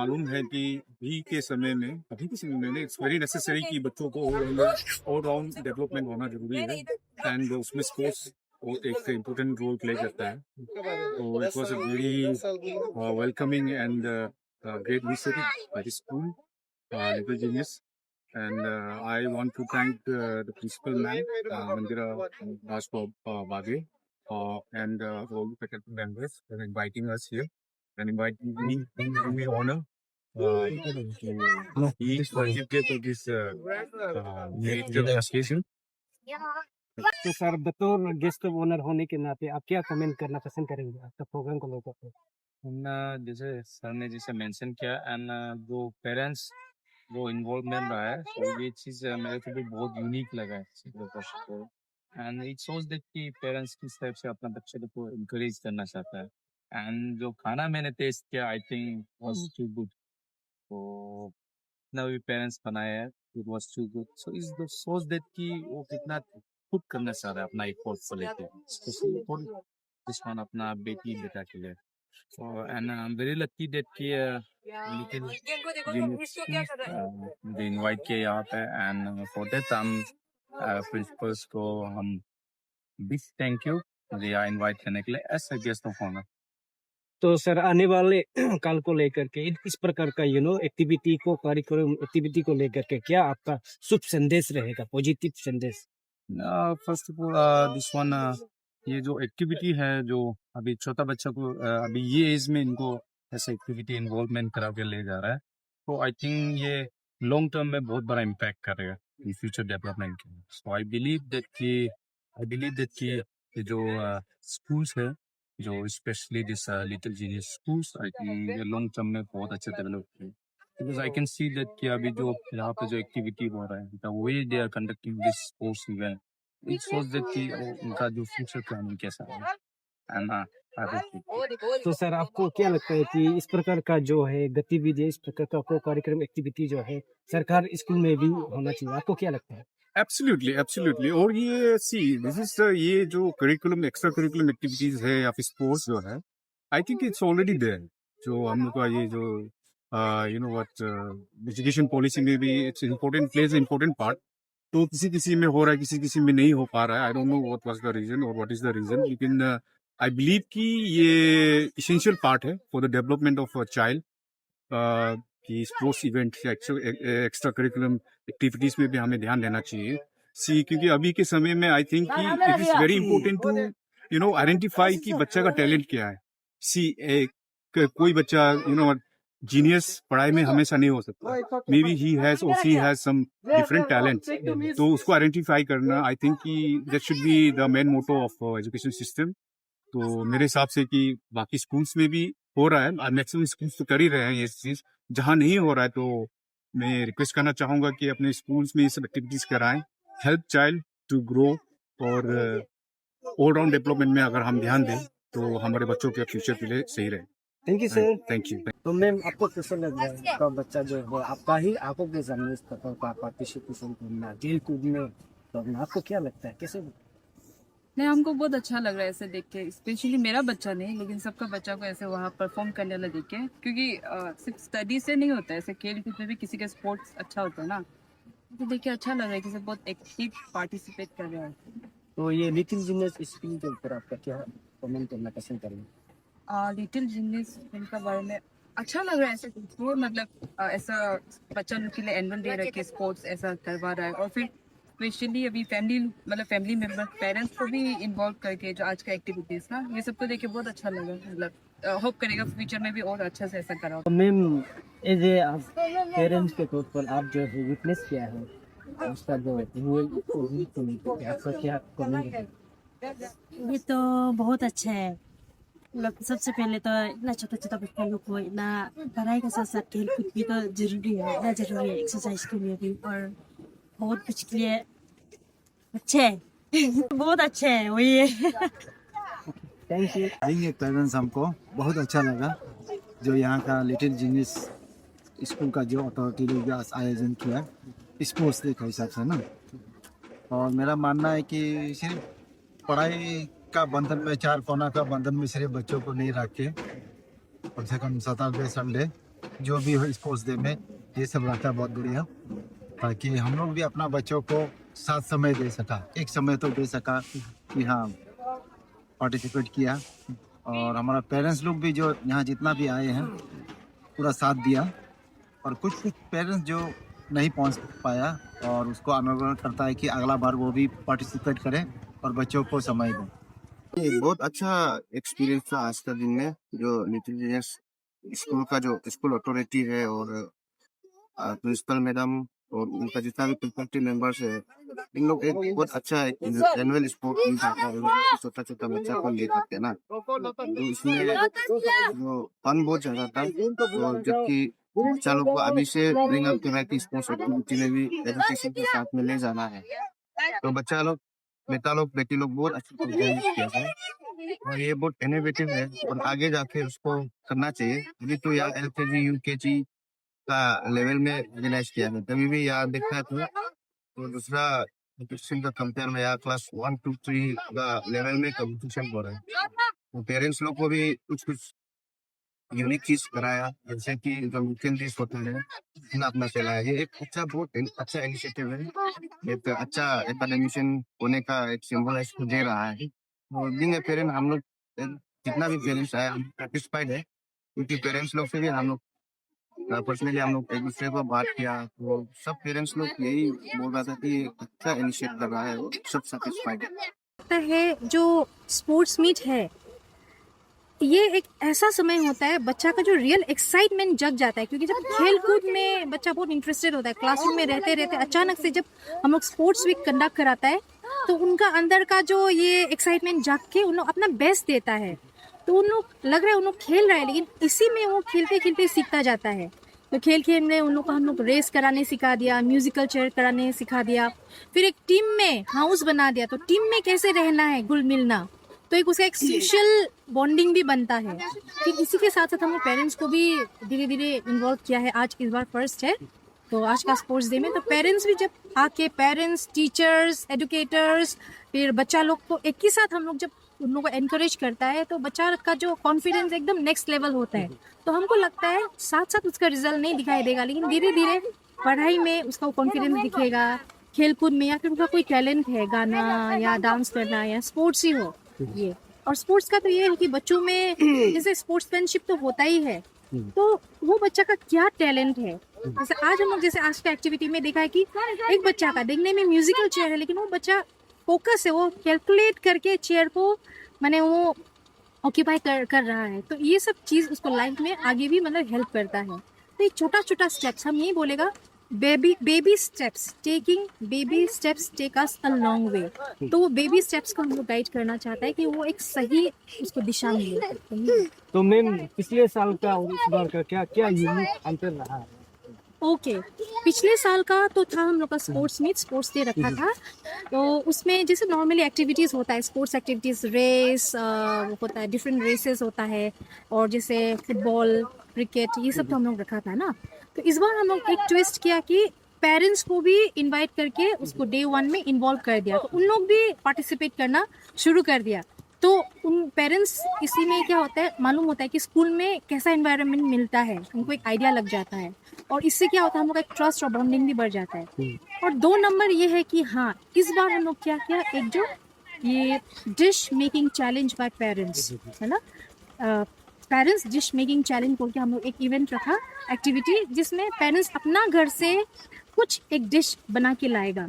मालूम है कि अभी के समय में इट्स वेरी नेसेसरी कि बच्चों को ऑल राउंड डेवलपमेंट होना जरूरी है, एंड उसमें स्पोर्ट्स एक इम्पोर्टेंट रोल प्ले करता है। तो it was a very welcoming and great initiative by the school, Little Genius. And I want to thank the principal ma'am, Mandira Bage, and all the faculty members for inviting us here and inviting me to me honor to be participate of this great occasion. तो sir बतौर guest of honour होने के नाते आप क्या comment करना पसंद करेंगे आपका प्रोग्राम को लेकर? जैसे सर ने जैसे मेंशन किया, एंड जो पेरेंट्स जो इन्वॉल्वमेंट रहा है, तो ये चीज़ मेरे को भी बहुत यूनिक लगा है। एंड इट शोज दैट कि पेरेंट्स किस टाइप से अपना बच्चे को इंकरेज करना चाहता है। एंड जो खाना मैंने टेस्ट किया, I think was too good. तो जितना भी पेरेंट्स बनाए हैं, it was too good. So is the shows that कि वो कितना खुद करना चाह रहा है अपना एफर्ट को लेके, स्पेशली फॉर दिस वन, अपना बेटी बेटा के लिए। So, and I'm very lucky that कि little Genius they invite किया यहाँ पे, and for that हम principals को हम big thank you मुझे यहाँ invite करने के लिए as a guest of honor। तो सर आने वाले काल को लेकर के इस प्रकार का एक्टिविटी को कार्यक्रम एक्टिविटी को लेकर के क्या आपका शुभ संदेश रहेगा, पॉजिटिव संदेश? First of all this one, ये जो एक्टिविटी है, जो अभी छोटा बच्चा को अभी ये एज में इनको ऐसे एक्टिविटी इन्वॉल्वमेंट करा के ले जा रहा है, तो आई थिंक ये लॉन्ग टर्म में बहुत बड़ा इम्पैक्ट करेगा इन फ्यूचर डेवलपमेंट के। सो आई बिलीव दैट कि ये जो स्कूल्स है, जो specially this little genius schools, I think ये लॉन्ग टर्म में बहुत अच्छे डेवलप किए, because I can see that कि अभी जो यहाँ पे जो एक्टिविटी हो रहा है, the way they are conducting this sports event, it shows that कि उनका जो फ्यूचर प्लानिंग कैसा है। एंड तो सर आपको क्या लगता है कि इस प्रकार का जो है गतिविधि, इस प्रकार का को कार्यक्रम एक्टिविटी जो है सरकार स्कूल में भी होना चाहिए, आपको क्या लगता है? एब्सोल्युटली। और ये दिस इज ये जो करिकुलम एक्स्ट्रा करिकुलम एक्टिविटीज है या फिर स्पोर्ट्स जो है, I think it's already there. जो हम लोग का ये जो you know what education policy में भी it's important, plays important part. तो किसी में हो रहा है, किसी में नहीं हो पा रहा है। I don't know what was the reason और व्हाट इज द रीजन, लेकिन आई बिलीव कि ये इसेंशियल पार्ट है for the development of a child, कि स्पोर्ट्स इवेंट या एक्स्ट्रा करिकुलम एक्टिविटीज में भी हमें ध्यान देना चाहिए। क्योंकि अभी के समय में आई थिंक कि it is very important to identify कि बच्चा का टैलेंट क्या है। कोई बच्चा जीनियस पढ़ाई में हमेशा नहीं हो सकता, मे बी ही हैज और she has some different talent. तो उसको आइडेंटिफाई करना, आई थिंक कि that should be the main motto of education system. तो मेरे हिसाब से कि बाकी स्कूल्स में भी हो रहा है, मैक्सिमम स्कूल्स तो कर ही रहे हैं ये चीज। जहाँ नहीं हो रहा है तो मैं रिक्वेस्ट करना चाहूंगा कि अपने स्कूल्स में ये सब एक्टिविटीज कराएं, हेल्प चाइल्ड टू ग्रो, और ऑल राउंड डेवलपमेंट में अगर हम ध्यान दें तो हमारे बच्चों के फ्यूचर के लिए सही रहे। Thank you sir. Thank you. तो मैम आपको कैसा लग रहा है आपका बच्चा जो है आपका ही आंखों के सामने इस प्रकार का पार्टिसिपेशन करना, खेल कूद में करना, आपको क्या लगता है, कैसे? नहीं, हमको बहुत अच्छा लग रहा है ऐसे देख के, स्पेशली मेरा बच्चा नहीं लेकिन सबका बच्चा को ऐसे वहाँ परफॉर्म करने वाला देख के, क्योंकि सिर्फ स्टडी से नहीं होता है, ऐसे खेल कूद में भी किसी का स्पोर्ट्स अच्छा होता है ना, तो देख के अच्छा लग रहा है कि सब बहुत एक्टिव पार्टिसिपेट कर रहे हैं। तो ये लिटिल जीनियस स्कूल के ऊपर आपका क्या कमेंट करना पसंद करेंगे? लिटिल जीनियस इनका बारे में अच्छा लग रहा है, ऐसे वो मतलब ऐसा बच्चा लोग के लिए एनुअल डे रख के स्पोर्ट्स ऐसा करवा रहा है, और फिर स्पेशली अभी फैमिली मेम्बर पेरेंट्स को भी इन्वॉल्व करके जो आज का एक्टिविटीज ना, ये सब तो देख के बहुत अच्छा लगा। मतलब होप करेगा फ्यूचर में भी और अच्छा से ऐसा करा। तो मैम एज ए पेरेंट्स के तौर पर आप जो है विटनेस किया है उसका जो आपका क्या कमेंट है? ये तो बहुत अच्छा है। मतलब सबसे पहले तो इतना छोटा छोटा बच्चा लोग को इतना पढ़ाई के साथ साथ खेल कूद भी तो जरूरी है, इतना जरूरी है एक्सरसाइज के लिए भी, और बहुत कुछ के लिए अच्छे है बहुत अच्छे है वही है। Thank you. ये पेरेंट्स हमको बहुत अच्छा लगा, जो यहाँ का लिटिल जीनियस स्कूल का जो अथॉरिटी ने जो आयोजन किया स्पोर्ट्स डे के हिसाब से ना। और मेरा मानना है कि सिर्फ पढ़ाई का बंधन में, चार कोना का बंधन में सिर्फ बच्चों को नहीं रख के, कम से कम सैटरडे संडे जो भी हो स्पोर्ट्स डे में ये सब रहता है बहुत बढ़िया, ताकि हम लोग भी अपना बच्चों को साथ समय दे सका, एक समय तो दे सका कि हाँ पार्टिसिपेट किया। और हमारा पेरेंट्स लोग भी जो यहाँ जितना भी आए हैं पूरा साथ दिया। और कुछ कुछ पेरेंट्स जो नहीं पहुँच पाया और उसको अनुरोध करता है कि अगला बार वो भी पार्टिसिपेट करें और बच्चों को समय दें। ये बहुत अच्छा एक्सपीरियंस था आज का दिन में। जो लिटिल जीनियस स्कूल का जो स्कूल अथॉरिटी है और प्रिंसिपल मैडम और उनका जितना भी फैकल्टी मेंबर्स है, इन लोग एक बहुत अच्छा एनुअल स्पोर्ट छोटा छोटा बच्चा को ले सकते हैं ना, तो इसमें जो फन बहुत ज्यादा था। और जबकि बच्चा लोग को अभी से ब्रिंग अप करना कि स्पोर्ट्स एक्टिविटी में भी एजुकेशन के साथ में ले जाना है, तो बच्चा लोग बेटा लोग बेटी लोग बहुत अच्छा परफॉर्मेंस किया है और ये बहुत इनोवेटिव है और आगे जाके उसको करना चाहिए। अभी तो यार एलकेजी यूकेजी का लेवल में रियलाइज किया है, तभी भी यार देखा है तो दूसरा एजुकेशन का कंपेयर में यार क्लास 1 2 3 का लेवल में कंपटीशन हो रहा है। तो पेरेंट्स लोग को भी कुछ कुछ यूनिक चीज कराया, जैसे कि जो वीकेंड डिश होता है अपना अपना चलाया। ये एक अच्छा बहुत अच्छा इनिशिएटिव है, एक अच्छा एकेडमिशियन होने का एक सिंबल इसको दे रहा है। और दिन पेरेंट हम लोग जितना भी पेरेंट्स आए हम सेटिस्फाइड है, क्योंकि पेरेंट्स लोग से भी हम लोग पर्सनली हम लोग एक दूसरे को बात किया तो सब पेरेंट्स लोग यही बोल रहा था कि अच्छा इनिशिएट कर रहा है, वो सब सेटिस्फाइड है। लगता है जो स्पोर्ट्स मीट है ये एक ऐसा समय होता है बच्चा का जो रियल एक्साइटमेंट जग जाता है, क्योंकि जब खेल कूद में बच्चा बहुत इंटरेस्टेड होता है, क्लासरूम में रहते रहते अचानक से जब हम लोग स्पोर्ट्स वीक कंडक्ट कराता है तो उनका अंदर का जो ये एक्साइटमेंट जाग के उन लोग अपना बेस्ट देता है। तो उन लोग लग रहा है उन लोग खेल रहे हैं, लेकिन इसी में वो खेलते खेलते सीखता जाता है। तो खेल खेल में उन लोग को हम लोग रेस कराने सिखा दिया, म्यूजिकल चेयर कराने सिखा दिया, फिर एक टीम में हाउस बना दिया, तो टीम में कैसे रहना है, घुल मिलना, तो एक उसका एक सोशल बॉन्डिंग भी बनता है। फिर इसी के साथ साथ हम लोग पेरेंट्स को भी धीरे धीरे इन्वॉल्व किया है। आज इस बार फर्स्ट है तो आज का स्पोर्ट्स डे में तो पेरेंट्स भी जब आके पेरेंट्स टीचर्स एजुकेटर्स फिर बच्चा लोग को एक ही साथ हम लोग जब उन लोगों को एनकरेज करता है तो बच्चा का जो कॉन्फिडेंस एकदम नेक्स्ट लेवल होता है। तो हमको लगता है साथ साथ उसका रिजल्ट नहीं दिखाई देगा, लेकिन धीरे धीरे पढ़ाई में उसका कॉन्फिडेंस दिखेगा, खेल कूद में या फिर उनका कोई टैलेंट है गाना या डांस करना या स्पोर्ट्स ही हो ये। और स्पोर्ट्स का तो ये है कि बच्चों में जैसे स्पोर्ट्समैनशिप तो होता ही है, तो वो बच्चा का क्या टैलेंट है। जैसे आज हम लोग जैसे आज का एक्टिविटी में देखा है कि एक बच्चा का देखने में म्यूजिकल चेयर है, लेकिन वो बच्चा फोकस है, वो कैलकुलेट करके चेयर को माने वो ऑक्यूपाई कर रहा है। तो ये सब चीज़ उसको लाइफ में आगे भी मतलब हेल्प करता है। तो ये छोटा छोटा स्टेप्स हम यही बोलेगा, baby steps take us a long way. तो वो बेबी स्टेप्स को हम लोग गाइड करना चाहता है कि वो एक सही उसको दिशा मिले। तो मैम पिछले साल का और इस बार का क्या क्या यूनिक अंतर रहा है? ओके, पिछले साल का तो था हम लोग का स्पोर्ट्स डे रखा था। तो उसमें जैसे नॉर्मली एक्टिविटीज़ होता है, स्पोर्ट्स एक्टिविटीज़ रेस होता है, डिफरेंट रेसेस होता है, और जैसे फुटबॉल क्रिकेट ये सब तो हम लोग रखा था ना। तो इस बार हम लोग एक ट्विस्ट किया कि पेरेंट्स को भी इनवाइट करके उसको डे 1 में इन्वॉल्व कर दिया, तो उन लोग भी पार्टिसिपेट करना शुरू कर दिया। तो उन पेरेंट्स इसी में क्या होता है मालूम होता है कि स्कूल में कैसा एनवायरनमेंट मिलता है, उनको एक आइडिया लग जाता है, और इससे क्या होता है हम लोग का एक ट्रस्ट और बॉन्डिंग भी बढ़ जाता है। और 2 नंबर ये है कि हाँ इस बार हम लोग क्या किया, एक जो ये dish making challenge by parents है ना, पेरेंट्स डिश मेकिंग चैलेंज बोल के हम लोग एक इवेंट रखा, एक्टिविटी, जिसमें पेरेंट्स अपना घर से कुछ एक डिश बना के लाएगा,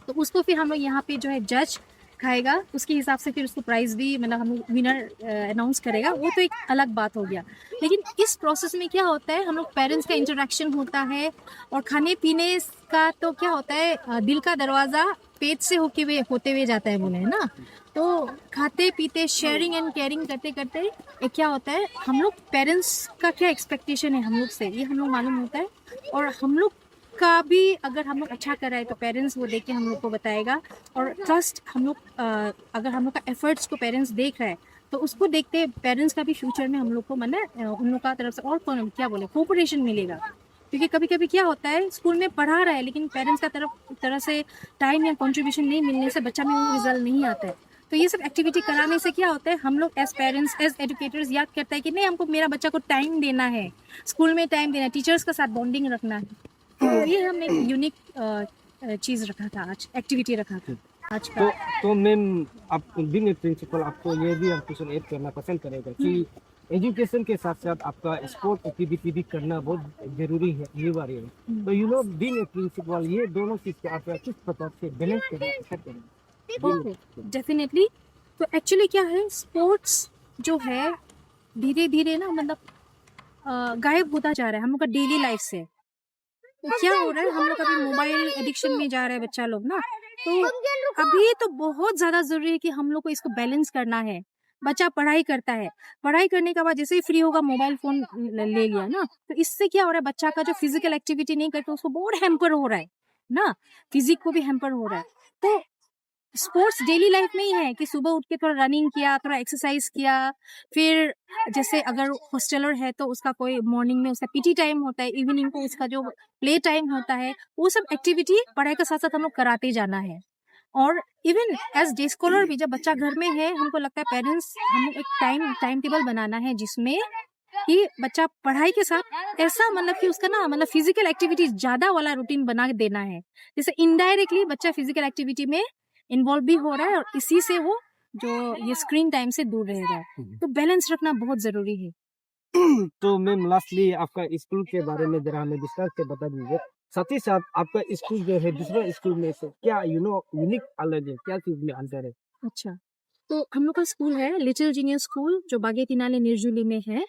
तो उसको फिर हम लोग यहाँ पे जो है जज खाएगा, उसके हिसाब से फिर उसको प्राइज भी मतलब हम लोग विनर अनाउंस करेगा, वो तो एक अलग बात हो गया। लेकिन इस प्रोसेस में क्या होता है हम लोग पेरेंट्स का इंटरेक्शन होता है, और खाने पीने का तो क्या होता है दिल का दरवाज़ा पेट से होते हुए जाता है बोले है ना। तो खाते पीते शेयरिंग एंड केयरिंग करते करते एक क्या होता है हम लोग पेरेंट्स का क्या एक्सपेक्टेशन है हम लोग से, ये हम लोग मालूम होता है, और हम लोग का भी अगर हम लोग अच्छा कर रहे हैं तो पेरेंट्स वो देख के हम लोग को बताएगा, और ट्रस्ट हम लोग अगर हम लोग का एफर्ट्स को पेरेंट्स देख रहे हैं तो उसको देखते पेरेंट्स का भी फ्यूचर में हम लोग को मतलब उन लोग का तरफ से और क्या बोले कोऑपरेशन मिलेगा। क्योंकि कभी कभी क्या होता है स्कूल में पढ़ा रहा है लेकिन पेरेंट्स का तरफ से टाइम या कंट्रीब्यूशन नहीं मिलने से बच्चा में वो रिजल्ट नहीं आता है। तो ये सब एक्टिविटी कराने से क्या होता है, हम लोग एज पेरेंट्स एज एजुकेटर्स याद करता है कि नहीं, हमको मेरा बच्चा को टाइम देना है, स्कूल में टाइम देना है, टीचर्स के साथ बॉन्डिंग रखना है। तो ये हमने एक यूनिक चीज़ रखा था, आज एक्टिविटी रखा था आज का। तो मैम, आप बीइंग ए प्रिंसिपल, आपको ये भी हम क्वेश्चन ऐड करना पसंद करेगा कि एजुकेशन के साथ साथ आपका स्पोर्ट एक्टिविटी भी करना बहुत जरूरी है, अनिवार्य है। तो you know, being a principal, ये दोनों चीज को आप किस प्रकार से बैलेंस करेंगे? डेफिनेटली। तो एक्चुअली क्या है, स्पोर्ट्स जो है धीरे धीरे ना मतलब गायब होता जा रहा है हम लोग का डेली लाइफ से। तो क्या हो रहा है, हम लोग अभी मोबाइल एडिक्शन में जा रहा है बच्चा लोग ना। तो अभी तो बहुत ज़्यादा ज़रूरी है कि हम लोग को इसको बैलेंस करना है। बच्चा पढ़ाई करता है, पढ़ाई करने के बाद जैसे ही फ्री होगा मोबाइल फ़ोन ले लिया ना, तो इससे क्या हो रहा है, बच्चा का जो फिजिकल एक्टिविटी नहीं करते उसको बहुत हैम्पर हो रहा है ना, फिजिक को भी हैम्पर हो रहा है। तो स्पोर्ट्स डेली लाइफ में ही है कि सुबह उठ के थोड़ा रनिंग किया, थोड़ा एक्सरसाइज किया, फिर जैसे अगर हॉस्टलर है तो उसका कोई मॉर्निंग में उसका पीटी टाइम होता है, इवनिंग को उसका जो प्ले टाइम होता है, वो सब एक्टिविटी पढ़ाई के साथ साथ हम लोग कराते जाना है। और इवन एज डे स्कॉलर भी जब बच्चा घर में है, हमको लगता है पेरेंट्स हम लोग एक टाइम टेबल बनाना है जिसमें कि बच्चा पढ़ाई के साथ ऐसा मतलब कि उसका ना मतलब फिजिकल एक्टिविटी ज्यादा वाला रूटीन बना के देना है, जैसे इनडायरेक्टली बच्चा फिजिकल एक्टिविटी में इन्वॉल्व भी हो रहा है और इसी से वो जो ये स्क्रीन टाइम से दूर रहेगा। तो बैलेंस रखना बहुत जरूरी है। तो मैम, लास्टली आपका स्कूल के बारे में जरा हमें विस्तार से बता दीजिए। साथ ही साथ आपका स्कूल जो है दूसरा स्कूल में से क्या यूनिक अलग है, क्या चीज में अंतर है? अच्छा, तो हम लोग का स्कूल है लिटिल जीनियस स्कूल जो बागे तिनाले निर्जुली में है।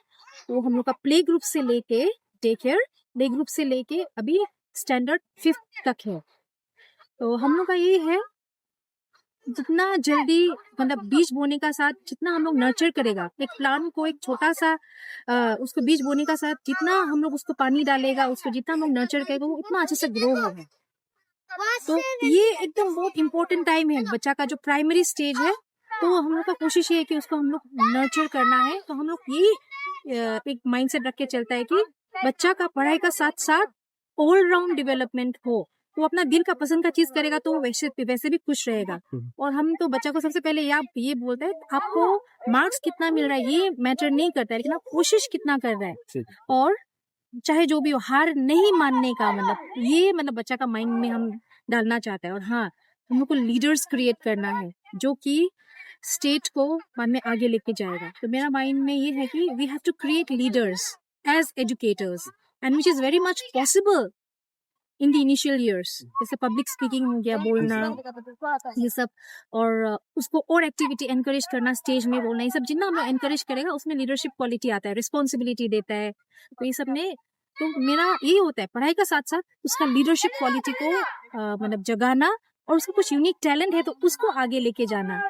तो हम लोग का प्ले ग्रुप से लेके डे केयर, प्ले ग्रुप से लेके अभी स्टैंडर्ड 5th तक है। तो हम लोग का ये है, जितना जल्दी मतलब बीज बोने का साथ जितना हम लोग नर्चर करेगा एक प्लांट को, एक छोटा सा उसको बीज बोने का साथ जितना हम लोग उसको पानी डालेगा, उसको जितना हम लोग नर्चर करेगा, वो उतना अच्छे से ग्रो होगा। तो ये एकदम बहुत इम्पोर्टेंट टाइम है बच्चा का जो प्राइमरी स्टेज है। तो हम लोग का कोशिश ये है कि उसको हम लोग नर्चर करना है। तो हम लोग ये एक माइंडसेट रख के चलता है कि बच्चा का पढ़ाई का साथ साथ ऑल राउंड डेवलपमेंट हो। वो अपना दिल का पसंद का चीज करेगा तो वो वैसे भी खुश रहेगा। और हम तो बच्चा को सबसे पहले ये बोलते हैं, आपको मार्क्स कितना मिल रहा है ये मैटर नहीं करता है, लेकिन आप कोशिश कितना कर रहा है। और चाहे जो भी हो, हार नहीं मानने का मतलब बच्चा का माइंड में हम डालना चाहते हैं। और हाँ, हम लोग को लीडर्स क्रिएट करना है जो कि स्टेट को बाद में आगे लेके जाएगा। तो मेरा माइंड में ये है कि we have to create leaders as educators and which is very much possible in the initial years. जैसे पब्लिक स्पीकिंग हो गया, बोलना, ये सब, और उसको और एक्टिविटी एनकरेज करना, स्टेज में बोलना, ये सब जितना हम एनकरेज करेगा उसमें लीडरशिप क्वालिटी आता है, रिस्पॉन्सिबिलिटी देता है। तो ये सब में तो मेरा ये होता है पढ़ाई का साथ साथ उसका लीडरशिप क्वालिटी को मतलब जगाना, और उसको कुछ यूनिक टैलेंट है तो उसको आगे लेके जाना।